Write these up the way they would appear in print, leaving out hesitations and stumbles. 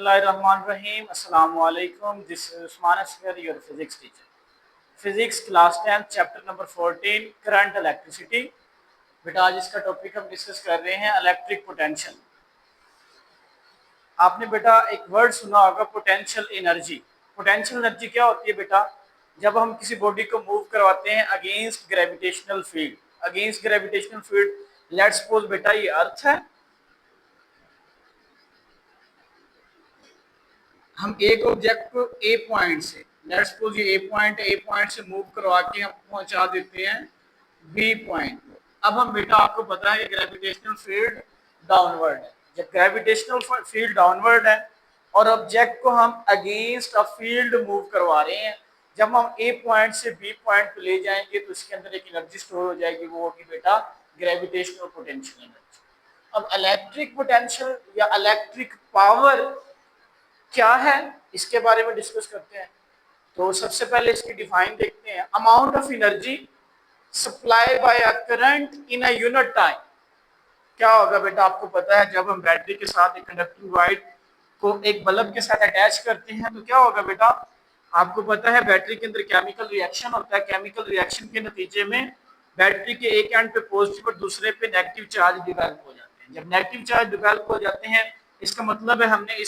बिस्मिल्लाहिर्रहमानिर्रहीम अस्सलाम वालेकुम। This is Usman Asgar, your physics teacher. Physics class 10 chapter number 14 current electricity. बेटा आज इसका टॉपिक हम डिस्कस कर रहे हैं इलेक्ट्रिक पोटेंशियल। आपने बेटा एक वर्ड सुना होगा पोटेंशियल एनर्जी। पोटेंशियल एनर्जी क्या होती है बेटा? जब हम किसी बॉडी को मूव करवाते हैं against gravitational field. Against gravitational field let's suppose बेटा ये अर्थ है, हम एक ऑब्जेक्ट को ए पॉइंट से, लेट्स सपोज ये ए पॉइंट से मूव करवा के हम पहुंचा देते हैं बी पॉइंट को। अब हम बेटा आपको पता है कि ग्रेविटेशनल फील्ड डाउनवर्ड है। जब ग्रेविटेशनल फील्ड डाउनवर्ड है और ऑब्जेक्ट को हम अगेंस्ट अ फील्ड मूव करवा रहे हैं, जब हम ए पॉइंट से बी पॉइंट पे ले जाएंगे तो इसके अंदर एक एनर्जी स्टोर हो जाएगी, वो होगी बेटा ग्रेविटेशनल पोटेंशियल एनर्जी। अब इलेक्ट्रिक पोटेंशियल या इलेक्ट्रिक पावर क्या है, इसके बारे में डिस्कस करते हैं। तो सबसे पहले इसकी डिफाइन देखते हैं। Amount of energy supply by a current in a unit time. क्या होगा बेटा? आपको पता है जब हम बैटरी के साथ एक कंडक्टिंग वायर को एक बल्ब के साथ अटैच करते हैं तो क्या होगा बेटा? आपको पता है बैटरी के अंदर केमिकल रिएक्शन होता है। केमिकल रिएक्शन के नतीजे में बैटरी के एक एंड पे पॉजिटिव और दूसरे पे नेगेटिव चार्ज डिवेलप हो जाते हैं। जब नेगेटिव चार्ज डिवेलप हो जाते हैं, इसका मतलब है हमने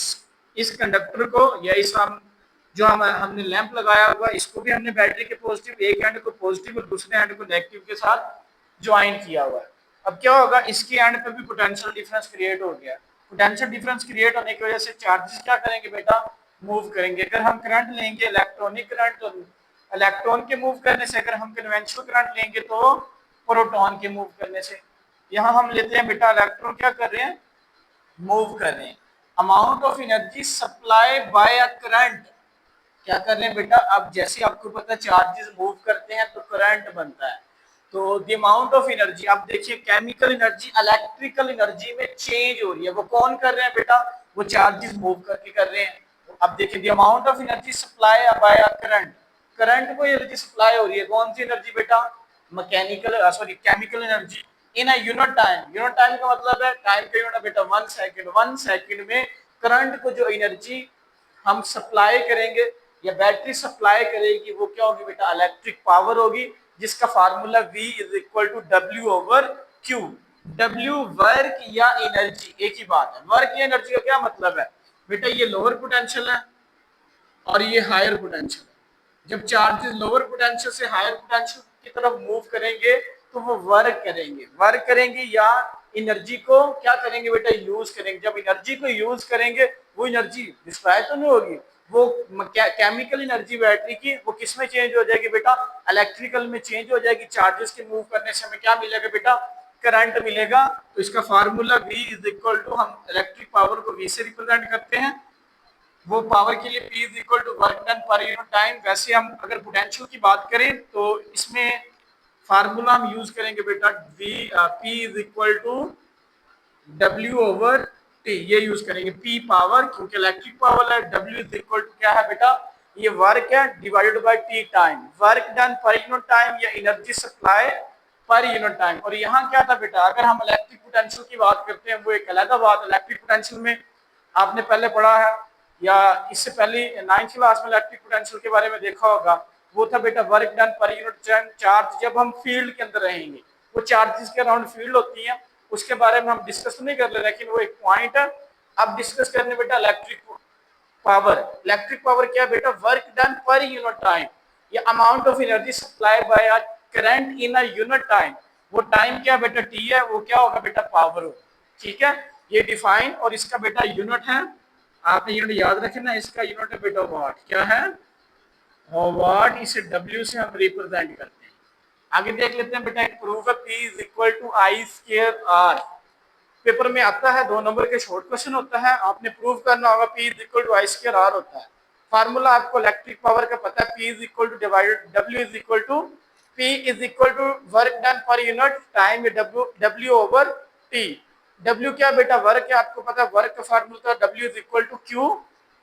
इस कंडक्टर को या इस हमने लैंप लगाया हुआ, इसको भी हमने बैटरी के पॉजिटिव एक एंड को पॉजिटिव और दूसरे एंड को नेगेटिव के साथ ज्वाइन किया हुआ है। अब क्या होगा? इसके एंड पे भी पोटेंशियल डिफरेंस क्रिएट हो गया। पोटेंशियल डिफरेंस क्रिएट होने की वजह से चार्जेस क्या करेंगे बेटा? मूव करेंगे। अगर हम करंट लेंगे इलेक्ट्रॉनिक करंट, तो इलेक्ट्रॉन के मूव करने से, अगर हम कन्वेंशनल करंट लेंगे तो प्रोटॉन के मूव करने से। यहाँ हम लेते हैं बेटा इलेक्ट्रॉन क्या कर रहे हैं? मूव कर रहे हैं। Amount of energy supply by a current, क्या कर रहे हैं बेटा? अब जैसे आपको पता है चार्जेस मूव करते हैं तो करंट बनता है। तो द अमाउंट ऑफ एनर्जी, आप देखिए केमिकल एनर्जी इलेक्ट्रिकल एनर्जी में चेंज हो रही है। वो कौन कर रहे हैं बेटा? वो चार्जेस मूव करके कर रहे हैं। अब देखिए the amount of energy supply by a current, current को एनर्जी सप्लाई हो रही है। कौन सी एनर्जी बेटा? Mechanical sorry chemical energy in a unit time. Unit time का मतलब है टाइम का यूनिट बेटा 1 सेकंड। 1 सेकंड में करंट को जो एनर्जी हम सप्लाई करेंगे या बैटरी सप्लाई करेगी वो क्या होगी बेटा? इलेक्ट्रिक पावर होगी, जिसका formula V is equal to W over Q। W work या एनर्जी, एक ही बात है। वर्क या एनर्जी का क्या मतलब है बेटा? ये लोअर पोटेंशियल है और ये हायर पोटेंशियल है। जब चार्जेस लोअर पोटेंशियल से हायर पोटेंशियल की तरफ मूव करेंगे तो वो वर्क करेंगे या एनर्जी को क्या करेंगे बेटा? यूज करेंगे। जब एनर्जी को यूज करेंगे वो एनर्जी डिस्ट्रॉय तो नहीं होगी, वो केमिकल एनर्जी बैटरी की वो किस में चेंज हो जाएगी बेटा? इलेक्ट्रिकल में चेंज हो जाएगी। चार्जेस के मूव करने से हमें क्या मिलेगा बेटा? करंट मिलेगा। तो इसका formula V is equal to, हम इलेक्ट्रिक पावर को V से रिप्रेजेंट करते हैं। वो पावर के लिए P is equal to work done per unit time. वैसे हम अगर पोटेंशियल की बात करें तो इसमें फार्मूला हम यूज करेंगे बेटा P is equal to W over T, ये यूज करेंगे। P पावर, क्योंकि इलेक्ट्रिक पावर है। W इज इक्वल टू क्या है बेटा? ये वर्क है divided by T time. Work done per unit time या energy supply per unit time. और यहाँ क्या था बेटा? अगर हम इलेक्ट्रिक पोटेंशियल की बात करते हैं वो एक अलग बात। इलेक्ट्रिक पोटेंशियल में आपने पहले पढ़ा है या इससे पहले 9th क्लास में इलेक्ट्रिक पोटेंशियल के बारे में देखा होगा। वो था बेटा work done per unit charge. जब हम फील्ड के अंदर रहेंगे, वो चार्जेस के अराउंड फील्ड होती है, उसके बारे में हम डिस्कस नहीं कर रहे, लेकिन वो एक पॉइंट है। अब डिस्कस करने बेटा इलेक्ट्रिक पावर। इलेक्ट्रिक पावर क्या है बेटा? Work done per unit time या amount of energy supply by a current in a unit time. वो टाइम क्या बेटा? T है। वो क्या होगा बेटा? पावर होगा। ठीक है, ये डिफाइन। और इसका बेटा यूनिट है, आपने यूनिट याद रखना, इसका यूनिट है बेटा वाट। क्या है? वाट। इसे W से हम रिप्रेजेंट करते हैं। आगे देख लेते हैं बेटा एक प्रूफ है P is equal to I square R। Paper में आता है, 2 नंबर के शॉर्ट क्वेश्चन होता है, आपने प्रूव करना होगा P is equal to I square R होता है। फार्मूला आपको इलेक्ट्रिक पावर का पता है, P is equal to divided W is equal to P is equal to work done per unit time W over T। W क्या बेटा? Work है। आपको पता है वर्क का फार्मूला था W is equal to Q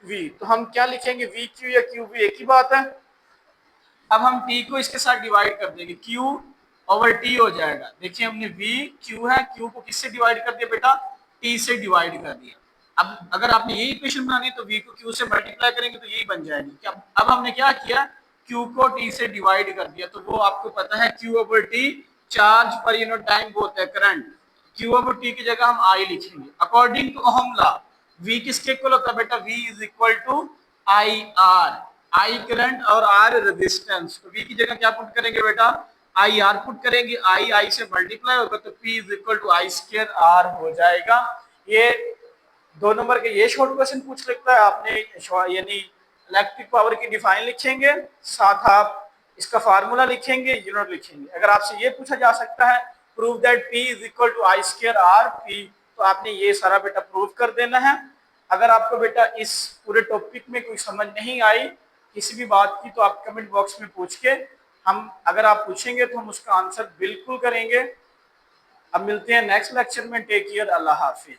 V। तो हम क्या लिखेंगे? V Q या Q V, एक ही बात है। अब हम T को इसके साथ डिवाइड कर देंगे, Q ओवर T हो जाएगा। देखिए हमने V Q है, Q को किससे डिवाइड कर दिया बेटा? T से डिवाइड कर दिया। अब अगर आपने यही इक्वेशन बनानी है तो v को q से मल्टीप्लाई करेंगे तो यही बन जाएगी। क्या अब हमने क्या किया, q को t से डिवाइड कर दिया, तो वो आपको पता है q ओवर t चार्ज पर यूनिट टाइम वो होता है करंट, q ओवर t की जगह हम I लिखेंगे। According to ohm law v किसके इक्वल होता है बेटा, v is equal to I R, I current और आर रेजिस्टेंस, तो v की जगह क्या पुट करेंगे बेटा, आई आर पुट करेंगे, आई से मल्टीप्लाई होगा तो p is equal to I square R हो जाएगा। ये 2 नंबर के ये शॉर्ट क्वेश्चन पूछ सकता है, आपने यानी इलेक्ट्रिक पावर की डिफाइन लिखेंगे, साथ आप इसका फार्मूला लिखेंगे, यूनिट लिखेंगे। अगर आपसे ये पूछा जा सकता है prove that P is equal to I square R P, तो आपने ये सारा बेटा प्रूव कर देना है। अगर आपको बेटा इस पूरे टॉपिक में कोई समझ नहीं आई किसी भी बात की, तो आप कमेंट बॉक्स में पूछ के, हम अगर आप पूछेंगे तो हम उसका आंसर बिल्कुल करेंगे। अब मिलते हैं नेक्स्ट लेक्चर में, टेक केयर, अल्लाह हाफिज।